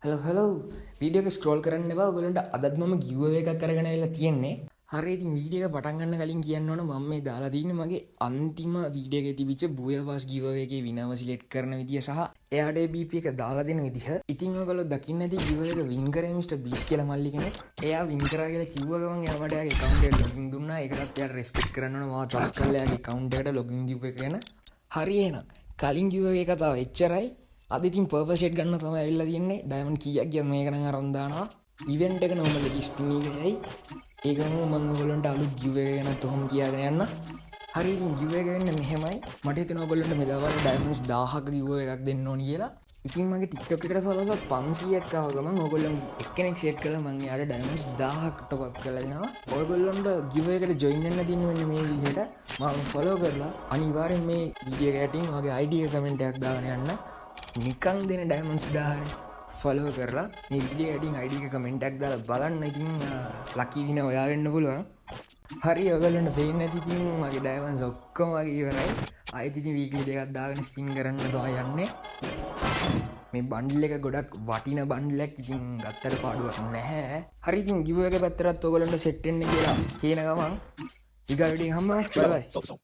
Hello video එක scroll කරන්න එපා. ඔයගොල්ලන්ට අදත් මම ගිව් එකක් අරගෙන ආවිල්ලා තියෙන්නේ. හරි ඉතින් වීඩියෝ එක පටන් ගන්න කලින් කියන්න ඕන මම මේ දාලා තියෙන්නේ මගේ අන්තිම වීඩියෝ එකේ තිබිච්ච බුයවාස් ගිව් එකේ විනර්ව සිලෙක්ට් කරන විදිය සහ එයාට BP එක දාලා දෙන විදිහ. ඉතින් ඔයගොල්ලෝ දකින්න ඇති ගිව් එක වින් කරේ මිස්ටර් බීස් කියලා මල්ලි කෙනෙක්. එයා වින් කරා කියලා කිව්ව ගමන් එයා මට එයාගේ account එකට ලොගින් දුන්නා. ඒකටත් එයාට රෙස්පෙක්ට් කරන්න ඕන. මාව ට්‍රස්ට් කරලා එයාගේ account එකට ලොගින් දීපු එක ගැන. හරි එහෙනම් කලින් ගිව් එකේ කතාව එච්චරයි. අද ඉතින් පර්පල් ෂේඩ් ගන්න තමයි ඇවිල්ලා තියෙන්නේ. ඩයමන්ඩ් කීයක් ගියත් මේක නම් අරන් දානවා. ඉවෙන්ට් එක නෝමල් ස්පින් එකයි. ඒකම මම ඔයගොල්ලන්ට අලුත් ගිව් එක ගැන තොහොම කියාගෙන යන්න. හරි ඉතින් ගිව් එක වෙන්නේ මෙහෙමයි. මට හිතෙනවා ඔයගොල්ලන්ට මේ දවල් ඩයමන්ඩ්ස් 1000ක ගිව් එකක් දෙන්න ඕනි කියලා. ඉතින් මගේ TikTok එකට ෆලෝවර්ස් 500ක් ආව ගමන් ඔයගොල්ලන් එක්කෙනෙක් ෂෙයාර් කළා මම එයාට ඩයමන්ඩ්ස් 1000ක් ටොප් අප් කරලා දෙනවා. ඔයගොල්ලන්ට ගිව් එකට ජොයින් වෙන්න තියෙන මෙන්න මේ විදිහට මම ෆලෝ කරලා අනිවාර්යෙන් මේ වීඩියෝ එකට යටින් ඔයගේ ID එක කමෙන්ට් එකක් දාගෙන යන්න. නිකන් දෙන ඩයමන්ඩ්ස් 1000 ෆලෝ කරලා මේ වීඩියෝ එකින් ID එක කමෙන්ට් එකක් දාලා බලන්න. ඉතින් ලකි වින ඔයා වෙන්න පුළුවන්. හරි ඔයගොල්ලන්ට පේන්නේ නැති ඉතින් මගේ ඩයමන්ඩ්ස් ඔක්කොම වගේ ඉවරයි. ආයෙත් ඉතින් වීක්ලි දෙකක් දාගෙන ස්පින් කරන්න තමයි යන්නේ. මේ බන්ඩල් එක ගොඩක් වටින බන්ඩල් එකක්. ඉතින් ගත්තට පාඩුවක් නැහැ. හරි ඉතින් ගිව් එක පැත්තටත් ඔයගොල්ලන්ට සෙට් වෙන්න කියලා කියන ගමන් ඊගා වීඩියෝ හම්බ වෙනවා. බයි බයි.